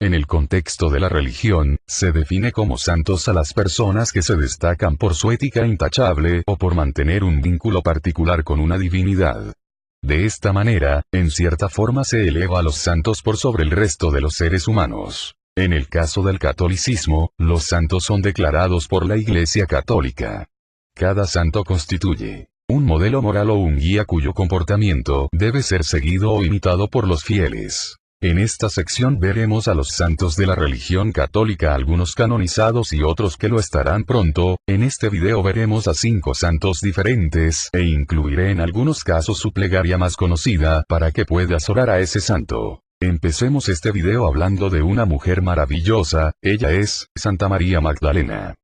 En el contexto de la religión, se define como santos a las personas que se destacan por su ética intachable o por mantener un vínculo particular con una divinidad. De esta manera, en cierta forma se eleva a los santos por sobre el resto de los seres humanos. En el caso del catolicismo, los santos son declarados por la Iglesia Católica. Cada santo constituye un modelo moral o un guía cuyo comportamiento debe ser seguido o imitado por los fieles. En esta sección veremos a los santos de la religión católica, algunos canonizados y otros que lo estarán pronto. En este video veremos a 5 santos diferentes, e incluiré en algunos casos su plegaria más conocida para que puedas orar a ese santo. Empecemos este video hablando de una mujer maravillosa, ella es Santa María Magdalena.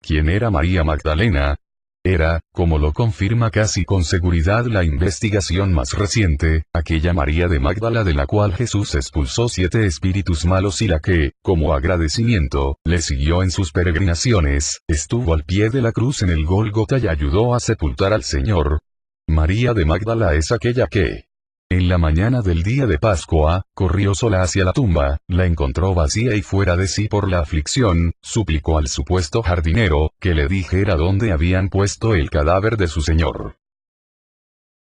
¿Quién era María Magdalena? Era, como lo confirma casi con seguridad la investigación más reciente, aquella María de Magdala de la cual Jesús expulsó 7 espíritus malos y la que, como agradecimiento, le siguió en sus peregrinaciones, estuvo al pie de la cruz en el Gólgota y ayudó a sepultar al Señor. María de Magdala es aquella que, en la mañana del día de Pascua, corrió sola hacia la tumba, la encontró vacía y fuera de sí por la aflicción, suplicó al supuesto jardinero, que le dijera dónde habían puesto el cadáver de su Señor.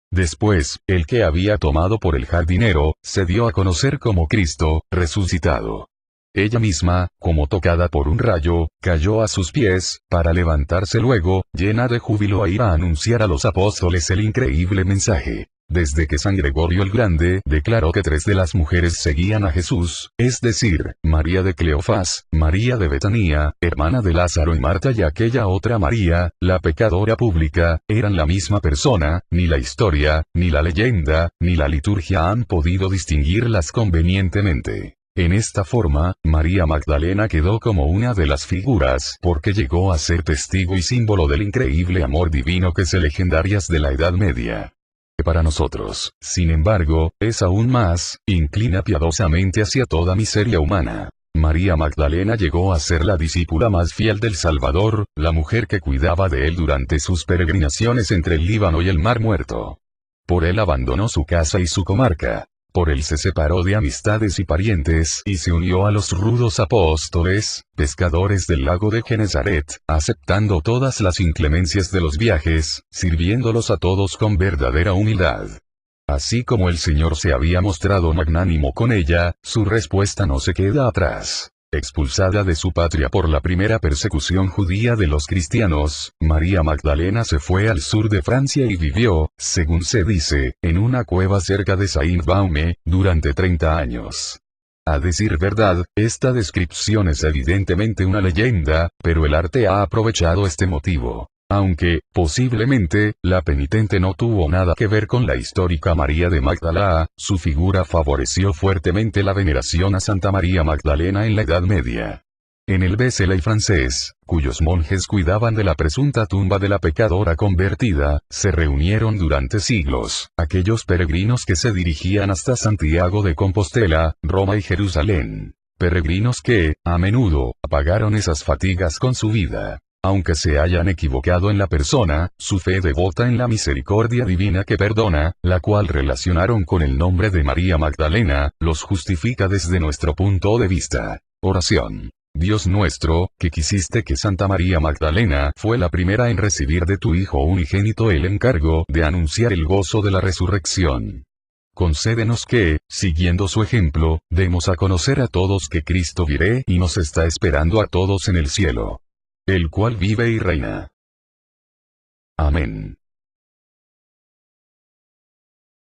Después, el que había tomado por el jardinero, se dio a conocer como Cristo, resucitado. Ella misma, como tocada por un rayo, cayó a sus pies, para levantarse luego, llena de júbilo a ir a anunciar a los apóstoles el increíble mensaje. Desde que San Gregorio el Grande declaró que 3 de las mujeres seguían a Jesús, es decir, María de Cleofás, María de Betania, hermana de Lázaro y Marta y aquella otra María, la pecadora pública, eran la misma persona, ni la historia, ni la leyenda, ni la liturgia han podido distinguirlas convenientemente. En esta forma, María Magdalena quedó como una de las figuras porque llegó a ser testigo y símbolo del increíble amor divino que es legendarias de la Edad Media. Para nosotros, sin embargo, es aún más, inclina piadosamente hacia toda miseria humana. María Magdalena llegó a ser la discípula más fiel del Salvador, la mujer que cuidaba de él durante sus peregrinaciones entre el Líbano y el Mar Muerto. Por él abandonó su casa y su comarca. Por él se separó de amistades y parientes y se unió a los rudos apóstoles, pescadores del lago de Genesaret, aceptando todas las inclemencias de los viajes, sirviéndolos a todos con verdadera humildad. Así como el Señor se había mostrado magnánimo con ella, su respuesta no se queda atrás. Expulsada de su patria por la primera persecución judía de los cristianos, María Magdalena se fue al sur de Francia y vivió, según se dice, en una cueva cerca de Saint-Baume, durante 30 años. A decir verdad, esta descripción es evidentemente una leyenda, pero el arte ha aprovechado este motivo. Aunque, posiblemente, la penitente no tuvo nada que ver con la histórica María de Magdala, su figura favoreció fuertemente la veneración a Santa María Magdalena en la Edad Media. En el Vézelay francés, cuyos monjes cuidaban de la presunta tumba de la pecadora convertida, se reunieron durante siglos, aquellos peregrinos que se dirigían hasta Santiago de Compostela, Roma y Jerusalén. Peregrinos que, a menudo, pagaron esas fatigas con su vida. Aunque se hayan equivocado en la persona, su fe devota en la misericordia divina que perdona, la cual relacionaron con el nombre de María Magdalena, los justifica desde nuestro punto de vista. Oración. Dios nuestro, que quisiste que Santa María Magdalena fue la primera en recibir de tu Hijo unigénito el encargo de anunciar el gozo de la resurrección. Concédenos que, siguiendo su ejemplo, demos a conocer a todos que Cristo vive y nos está esperando a todos en el cielo. El cual vive y reina. Amén.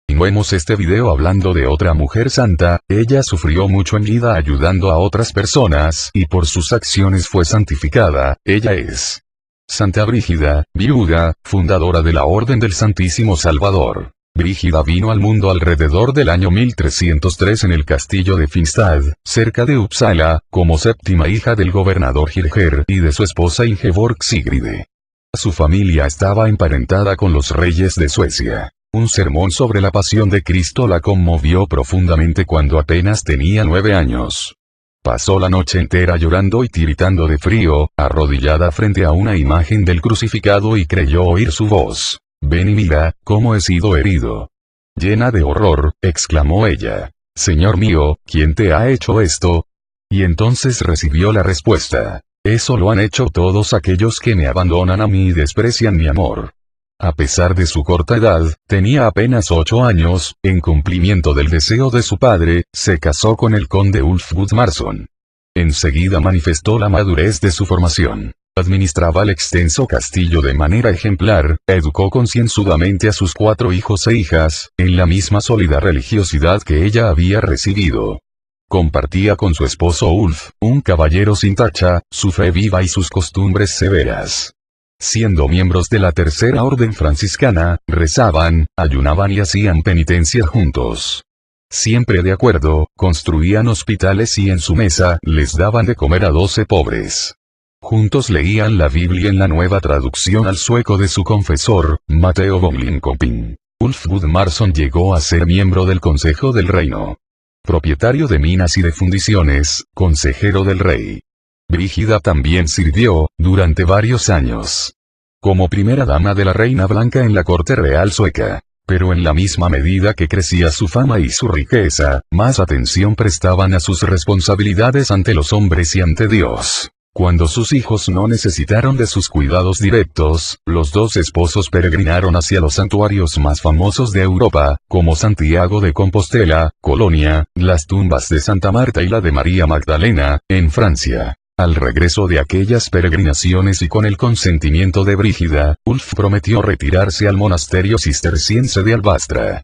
Continuemos este video hablando de otra mujer santa. Ella sufrió mucho en vida ayudando a otras personas y por sus acciones fue santificada. Ella es Santa Brígida, viuda, fundadora de la Orden del Santísimo Salvador. Brígida vino al mundo alrededor del año 1303 en el castillo de Finstad, cerca de Uppsala, como séptima hija del gobernador Girger y de su esposa Ingeborg Sigride. Su familia estaba emparentada con los reyes de Suecia. Un sermón sobre la pasión de Cristo la conmovió profundamente cuando apenas tenía 9 años. Pasó la noche entera llorando y tiritando de frío, arrodillada frente a una imagen del crucificado y creyó oír su voz. «Ven y mira, cómo he sido herido». Llena de horror, exclamó ella. «Señor mío, ¿quién te ha hecho esto?». Y entonces recibió la respuesta: eso lo han hecho todos aquellos que me abandonan a mí y desprecian mi amor. A pesar de su corta edad, tenía apenas 8 años, en cumplimiento del deseo de su padre, se casó con el conde Ulf Gudmarsson. Enseguida manifestó la madurez de su formación. Administraba el extenso castillo de manera ejemplar, educó concienzudamente a sus 4 hijos e hijas, en la misma sólida religiosidad que ella había recibido. Compartía con su esposo Ulf, un caballero sin tacha, su fe viva y sus costumbres severas. Siendo miembros de la Tercera Orden Franciscana, rezaban, ayunaban y hacían penitencia juntos. Siempre de acuerdo, construían hospitales y en su mesa les daban de comer a 12 pobres. Juntos leían la Biblia en la nueva traducción al sueco de su confesor, Mateo von Linköping. Ulf Gudmarsson llegó a ser miembro del Consejo del Reino. Propietario de minas y de fundiciones, consejero del rey. Brígida también sirvió, durante varios años, como primera dama de la Reina Blanca en la corte real sueca. Pero en la misma medida que crecía su fama y su riqueza, más atención prestaban a sus responsabilidades ante los hombres y ante Dios. Cuando sus hijos no necesitaron de sus cuidados directos, los 2 esposos peregrinaron hacia los santuarios más famosos de Europa, como Santiago de Compostela, Colonia, las tumbas de Santa Marta y la de María Magdalena, en Francia. Al regreso de aquellas peregrinaciones y con el consentimiento de Brígida, Ulf prometió retirarse al monasterio cisterciense de Albastra.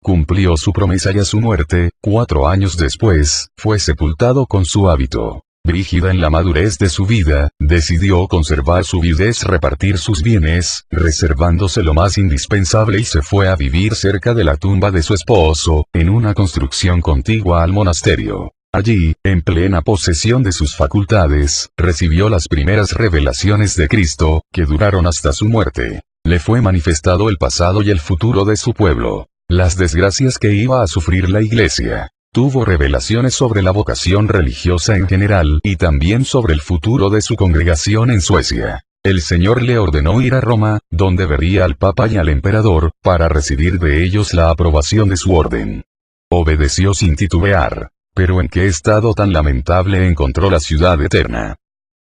Cumplió su promesa y a su muerte, 4 años después, fue sepultado con su hábito. Brígida, en la madurez de su vida, decidió conservar su viudez, repartir sus bienes, reservándose lo más indispensable, y se fue a vivir cerca de la tumba de su esposo, en una construcción contigua al monasterio. Allí, en plena posesión de sus facultades, recibió las primeras revelaciones de Cristo, que duraron hasta su muerte. Le fue manifestado el pasado y el futuro de su pueblo, las desgracias que iba a sufrir la Iglesia. Tuvo revelaciones sobre la vocación religiosa en general y también sobre el futuro de su congregación en Suecia. El Señor le ordenó ir a Roma, donde vería al Papa y al Emperador, para recibir de ellos la aprobación de su orden. Obedeció sin titubear. Pero ¿en qué estado tan lamentable encontró la ciudad eterna?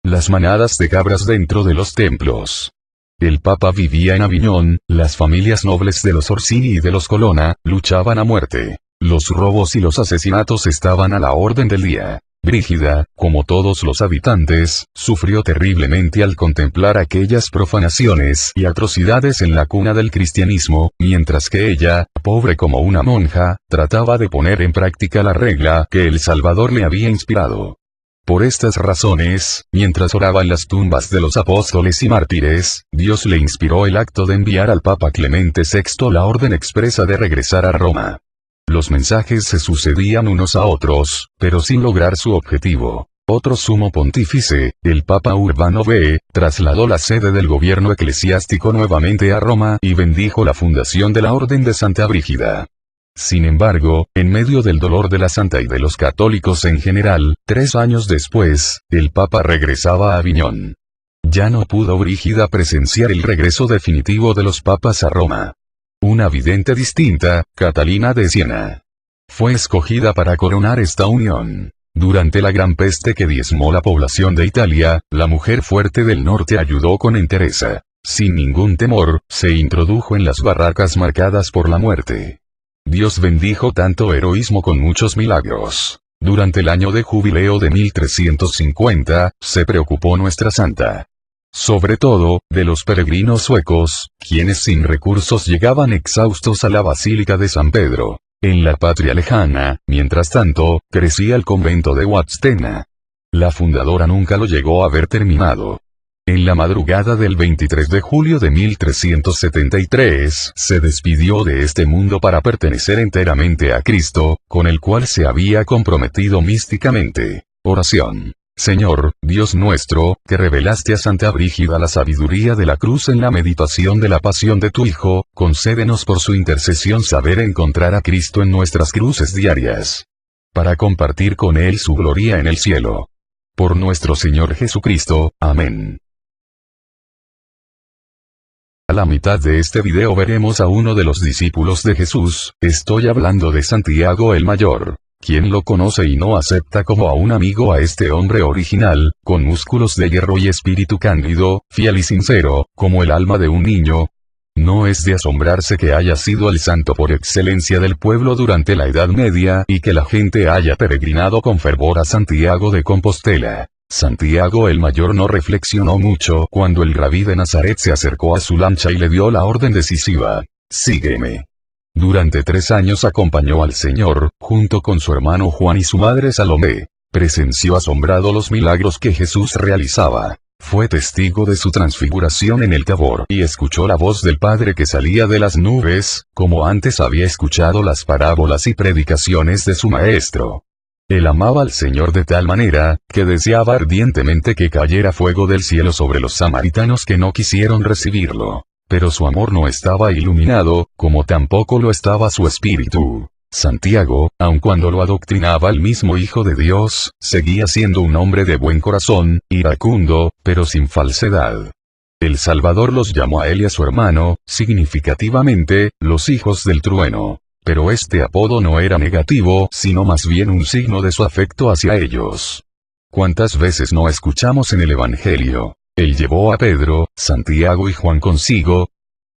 Las manadas de cabras dentro de los templos. El Papa vivía en Aviñón, las familias nobles de los Orsini y de los Colonna, luchaban a muerte. Los robos y los asesinatos estaban a la orden del día. Brígida, como todos los habitantes, sufrió terriblemente al contemplar aquellas profanaciones y atrocidades en la cuna del cristianismo, mientras que ella, pobre como una monja, trataba de poner en práctica la regla que el Salvador le había inspirado. Por estas razones, mientras oraba en las tumbas de los apóstoles y mártires, Dios le inspiró el acto de enviar al Papa Clemente VI la orden expresa de regresar a Roma. Los mensajes se sucedían unos a otros, pero sin lograr su objetivo. Otro sumo pontífice, el Papa Urbano V, trasladó la sede del gobierno eclesiástico nuevamente a Roma y bendijo la fundación de la Orden de Santa Brígida. Sin embargo, en medio del dolor de la santa y de los católicos en general, 3 años después, el Papa regresaba a Aviñón. Ya no pudo Brígida presenciar el regreso definitivo de los papas a Roma. Una vidente distinta, Catalina de Siena, fue escogida para coronar esta unión. Durante la gran peste que diezmó la población de Italia, la mujer fuerte del norte ayudó con entereza. Sin ningún temor, se introdujo en las barracas marcadas por la muerte. Dios bendijo tanto heroísmo con muchos milagros. Durante el año de jubileo de 1350, se preocupó nuestra santa, sobre todo, de los peregrinos suecos, quienes sin recursos llegaban exhaustos a la Basílica de San Pedro. En la patria lejana, mientras tanto, crecía el convento de Vadstena. La fundadora nunca lo llegó a ver terminado. En la madrugada del 23 de julio de 1373, se despidió de este mundo para pertenecer enteramente a Cristo, con el cual se había comprometido místicamente. Oración. Señor, Dios nuestro, que revelaste a Santa Brígida la sabiduría de la cruz en la meditación de la pasión de tu Hijo, concédenos por su intercesión saber encontrar a Cristo en nuestras cruces diarias, para compartir con Él su gloria en el cielo. Por nuestro Señor Jesucristo, amén. A la mitad de este video veremos a uno de los discípulos de Jesús, estoy hablando de Santiago el Mayor. ¿Quién lo conoce y no acepta como a un amigo a este hombre original, con músculos de hierro y espíritu cándido, fiel y sincero, como el alma de un niño? No es de asombrarse que haya sido el santo por excelencia del pueblo durante la Edad Media y que la gente haya peregrinado con fervor a Santiago de Compostela. Santiago el Mayor no reflexionó mucho cuando el rabí de Nazaret se acercó a su lancha y le dio la orden decisiva: sígueme. Durante 3 años acompañó al Señor, junto con su hermano Juan y su madre Salomé. Presenció asombrado los milagros que Jesús realizaba. Fue testigo de su transfiguración en el Tabor y escuchó la voz del Padre que salía de las nubes, como antes había escuchado las parábolas y predicaciones de su maestro. Él amaba al Señor de tal manera, que deseaba ardientemente que cayera fuego del cielo sobre los samaritanos que no quisieron recibirlo. Pero su amor no estaba iluminado, como tampoco lo estaba su espíritu. Santiago, aun cuando lo adoctrinaba el mismo Hijo de Dios, seguía siendo un hombre de buen corazón, iracundo, pero sin falsedad. El Salvador los llamó a él y a su hermano, significativamente, los hijos del trueno. Pero este apodo no era negativo, sino más bien un signo de su afecto hacia ellos. ¿Cuántas veces no escuchamos en el Evangelio? Él llevó a Pedro, Santiago y Juan consigo.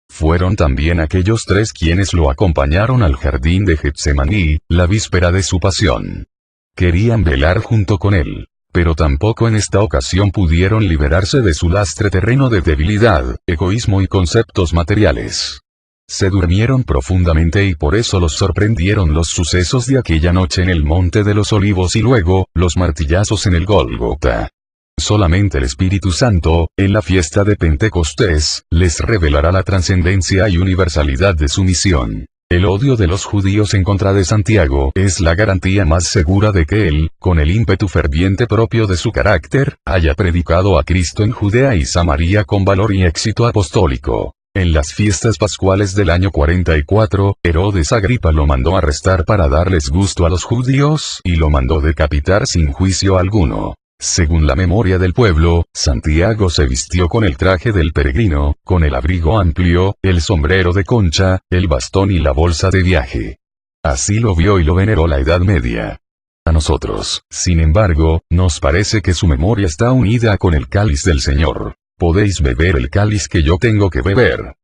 Fueron también aquellos 3 quienes lo acompañaron al jardín de Getsemaní, la víspera de su pasión. Querían velar junto con él, pero tampoco en esta ocasión pudieron liberarse de su lastre terreno de debilidad, egoísmo y conceptos materiales. Se durmieron profundamente y por eso los sorprendieron los sucesos de aquella noche en el Monte de los Olivos y luego, los martillazos en el Gólgota. Solamente el Espíritu Santo, en la fiesta de Pentecostés, les revelará la trascendencia y universalidad de su misión. El odio de los judíos en contra de Santiago es la garantía más segura de que él, con el ímpetu ferviente propio de su carácter, haya predicado a Cristo en Judea y Samaria con valor y éxito apostólico. En las fiestas pascuales del año 44, Herodes Agripa lo mandó arrestar para darles gusto a los judíos y lo mandó decapitar sin juicio alguno. Según la memoria del pueblo, Santiago se vistió con el traje del peregrino, con el abrigo amplio, el sombrero de concha, el bastón y la bolsa de viaje. Así lo vio y lo veneró la Edad Media. A nosotros, sin embargo, nos parece que su memoria está unida con el cáliz del Señor. Podéis beber el cáliz que yo tengo que beber.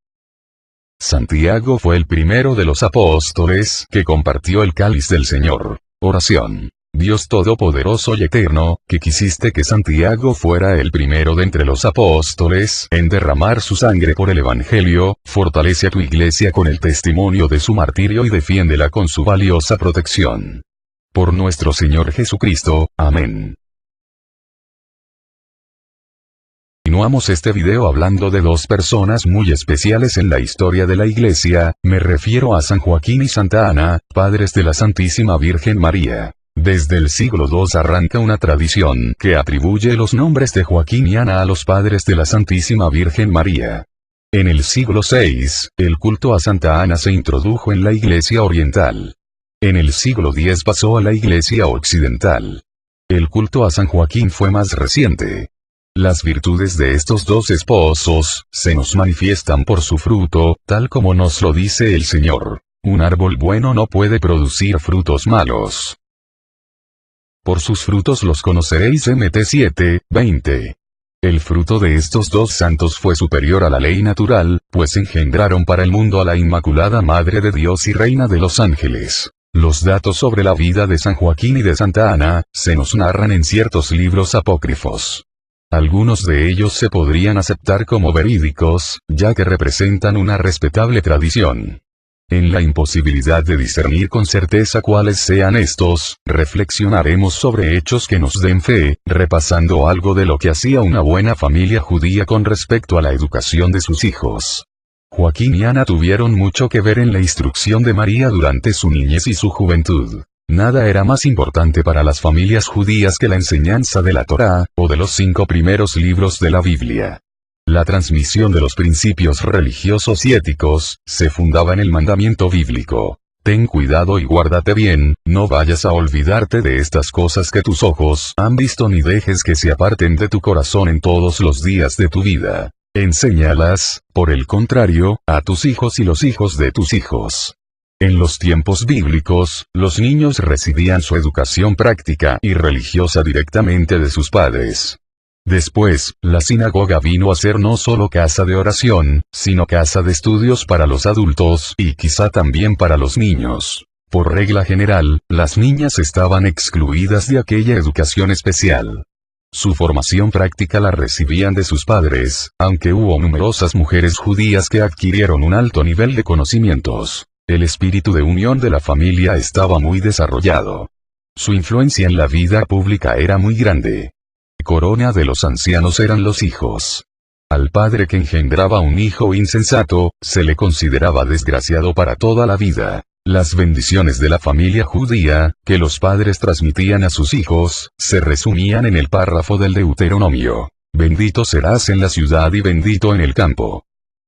Santiago fue el primero de los apóstoles que compartió el cáliz del Señor. Oración. Dios Todopoderoso y Eterno, que quisiste que Santiago fuera el primero de entre los apóstoles en derramar su sangre por el Evangelio, fortalece a tu iglesia con el testimonio de su martirio y defiéndela con su valiosa protección. Por nuestro Señor Jesucristo, amén. Continuamos este video hablando de 2 personas muy especiales en la historia de la iglesia, me refiero a San Joaquín y Santa Ana, padres de la Santísima Virgen María. Desde el siglo II arranca una tradición que atribuye los nombres de Joaquín y Ana a los padres de la Santísima Virgen María. En el siglo VI, el culto a Santa Ana se introdujo en la Iglesia Oriental. En el siglo X pasó a la Iglesia Occidental. El culto a San Joaquín fue más reciente. Las virtudes de estos 2 esposos se nos manifiestan por su fruto, tal como nos lo dice el Señor. Un árbol bueno no puede producir frutos malos. Por sus frutos los conoceréis. Mt 7, 20. El fruto de estos 2 santos fue superior a la ley natural, pues engendraron para el mundo a la Inmaculada Madre de Dios y Reina de los Ángeles. Los datos sobre la vida de San Joaquín y de Santa Ana, se nos narran en ciertos libros apócrifos. Algunos de ellos se podrían aceptar como verídicos, ya que representan una respetable tradición. En la imposibilidad de discernir con certeza cuáles sean estos, reflexionaremos sobre hechos que nos den fe, repasando algo de lo que hacía una buena familia judía con respecto a la educación de sus hijos. Joaquín y Ana tuvieron mucho que ver en la instrucción de María durante su niñez y su juventud. Nada era más importante para las familias judías que la enseñanza de la Torá, o de los 5 primeros libros de la Biblia. La transmisión de los principios religiosos y éticos, se fundaba en el mandamiento bíblico. Ten cuidado y guárdate bien, no vayas a olvidarte de estas cosas que tus ojos han visto ni dejes que se aparten de tu corazón en todos los días de tu vida. Enséñalas, por el contrario, a tus hijos y los hijos de tus hijos. En los tiempos bíblicos, los niños recibían su educación práctica y religiosa directamente de sus padres. Después, la sinagoga vino a ser no solo casa de oración, sino casa de estudios para los adultos y quizá también para los niños. Por regla general, las niñas estaban excluidas de aquella educación especial. Su formación práctica la recibían de sus padres, aunque hubo numerosas mujeres judías que adquirieron un alto nivel de conocimientos. El espíritu de unión de la familia estaba muy desarrollado. Su influencia en la vida pública era muy grande. Corona de los ancianos eran los hijos. Al padre que engendraba un hijo insensato, se le consideraba desgraciado para toda la vida. Las bendiciones de la familia judía, que los padres transmitían a sus hijos, se resumían en el párrafo del Deuteronomio. Bendito serás en la ciudad y bendito en el campo.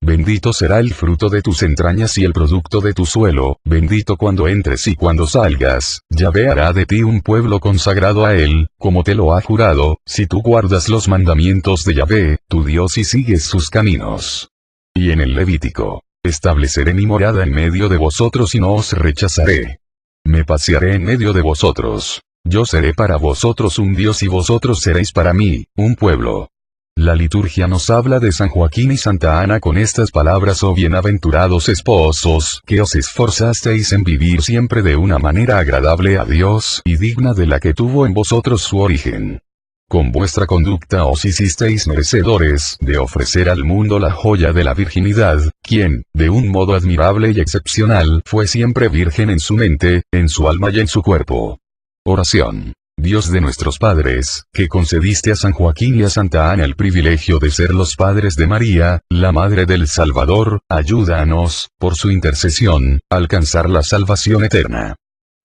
Bendito será el fruto de tus entrañas y el producto de tu suelo, bendito cuando entres y cuando salgas, Yahvé hará de ti un pueblo consagrado a él, como te lo ha jurado, si tú guardas los mandamientos de Yahvé, tu Dios y sigues sus caminos. Y en el Levítico, estableceré mi morada en medio de vosotros y no os rechazaré. Me pasearé en medio de vosotros. Yo seré para vosotros un Dios y vosotros seréis para mí, un pueblo. La liturgia nos habla de San Joaquín y Santa Ana con estas palabras: oh bienaventurados esposos, que os esforzasteis en vivir siempre de una manera agradable a Dios y digna de la que tuvo en vosotros su origen. Con vuestra conducta os hicisteis merecedores de ofrecer al mundo la joya de la virginidad, quien, de un modo admirable y excepcional, fue siempre virgen en su mente, en su alma y en su cuerpo. Oración. Dios de nuestros padres, que concediste a San Joaquín y a Santa Ana el privilegio de ser los padres de María, la Madre del Salvador, ayúdanos, por su intercesión, a alcanzar la salvación eterna.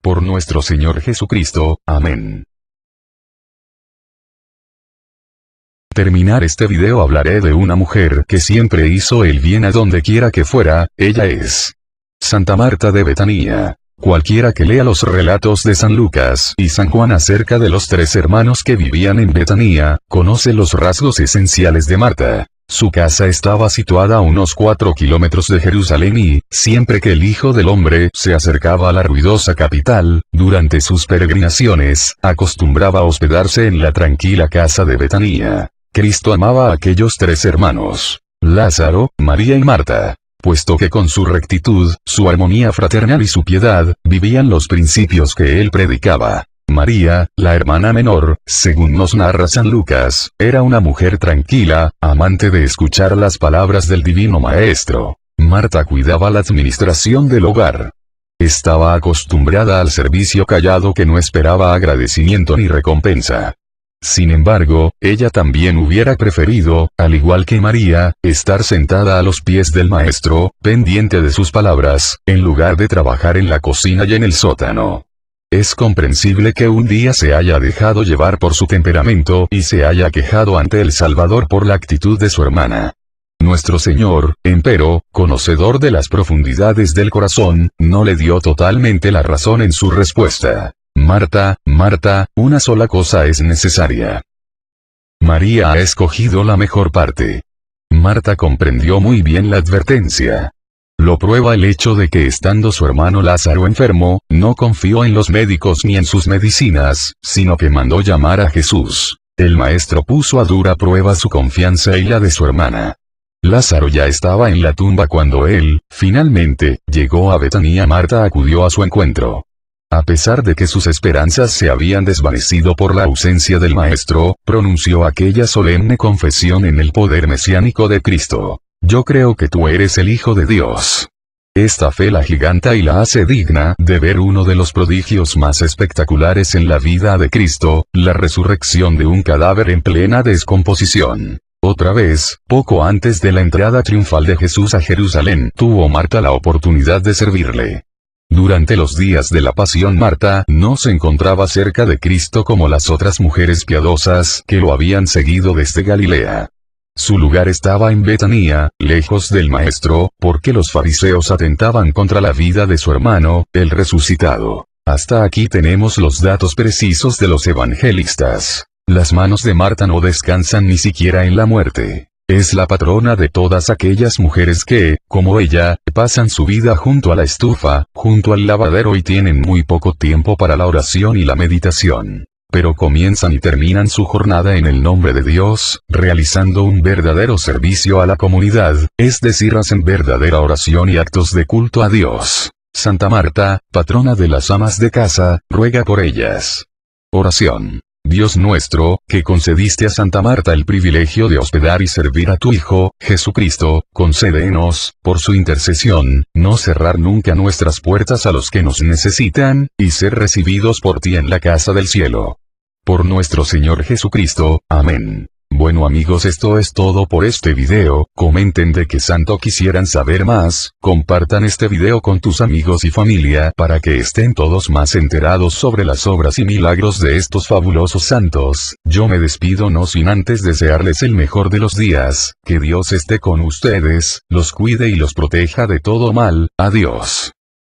Por nuestro Señor Jesucristo. Amén. Terminar este video hablaré de una mujer que siempre hizo el bien a donde quiera que fuera. Ella es Santa Marta de Betania. Cualquiera que lea los relatos de San Lucas y San Juan acerca de los 3 hermanos que vivían en Betania, conoce los rasgos esenciales de Marta. Su casa estaba situada a unos 4 kilómetros de Jerusalén y, siempre que el Hijo del Hombre se acercaba a la ruidosa capital, durante sus peregrinaciones, acostumbraba a hospedarse en la tranquila casa de Betania. Cristo amaba a aquellos 3 hermanos: Lázaro, María y Marta. Puesto que con su rectitud, su armonía fraternal y su piedad, vivían los principios que él predicaba. María, la hermana menor, según nos narra San Lucas, era una mujer tranquila, amante de escuchar las palabras del Divino Maestro. Marta cuidaba la administración del hogar. Estaba acostumbrada al servicio callado que no esperaba agradecimiento ni recompensa. Sin embargo, ella también hubiera preferido, al igual que María, estar sentada a los pies del Maestro, pendiente de sus palabras, en lugar de trabajar en la cocina y en el sótano. Es comprensible que un día se haya dejado llevar por su temperamento y se haya quejado ante el Salvador por la actitud de su hermana. Nuestro Señor, empero, conocedor de las profundidades del corazón, no le dio totalmente la razón en su respuesta. Marta, Marta, una sola cosa es necesaria. María ha escogido la mejor parte. Marta comprendió muy bien la advertencia. Lo prueba el hecho de que estando su hermano Lázaro enfermo, no confió en los médicos ni en sus medicinas, sino que mandó llamar a Jesús. El Maestro puso a dura prueba su confianza y la de su hermana. Lázaro ya estaba en la tumba cuando él, finalmente, llegó a Betania. Marta acudió a su encuentro. A pesar de que sus esperanzas se habían desvanecido por la ausencia del Maestro, pronunció aquella solemne confesión en el poder mesiánico de Cristo: yo creo que tú eres el Hijo de Dios. Esta fe la agiganta y la hace digna de ver uno de los prodigios más espectaculares en la vida de Cristo, la resurrección de un cadáver en plena descomposición. Otra vez, poco antes de la entrada triunfal de Jesús a Jerusalén, tuvo Marta la oportunidad de servirle. Durante los días de la pasión, Marta no se encontraba cerca de Cristo como las otras mujeres piadosas que lo habían seguido desde Galilea. Su lugar estaba en Betania, lejos del Maestro, porque los fariseos atentaban contra la vida de su hermano, el resucitado. Hasta aquí tenemos los datos precisos de los evangelistas. Las manos de Marta no descansan ni siquiera en la muerte. Es la patrona de todas aquellas mujeres que, como ella, pasan su vida junto a la estufa, junto al lavadero y tienen muy poco tiempo para la oración y la meditación. Pero comienzan y terminan su jornada en el nombre de Dios, realizando un verdadero servicio a la comunidad, es decir, hacen verdadera oración y actos de culto a Dios. Santa Marta, patrona de las amas de casa, ruega por ellas. Oración. Dios nuestro, que concediste a Santa Marta el privilegio de hospedar y servir a tu Hijo, Jesucristo, concédenos, por su intercesión, no cerrar nunca nuestras puertas a los que nos necesitan, y ser recibidos por ti en la casa del cielo. Por nuestro Señor Jesucristo, amén. Bueno amigos, esto es todo por este video. Comenten de qué santo quisieran saber más, compartan este video con tus amigos y familia para que estén todos más enterados sobre las obras y milagros de estos fabulosos santos. Yo me despido no sin antes desearles el mejor de los días, que Dios esté con ustedes, los cuide y los proteja de todo mal. Adiós.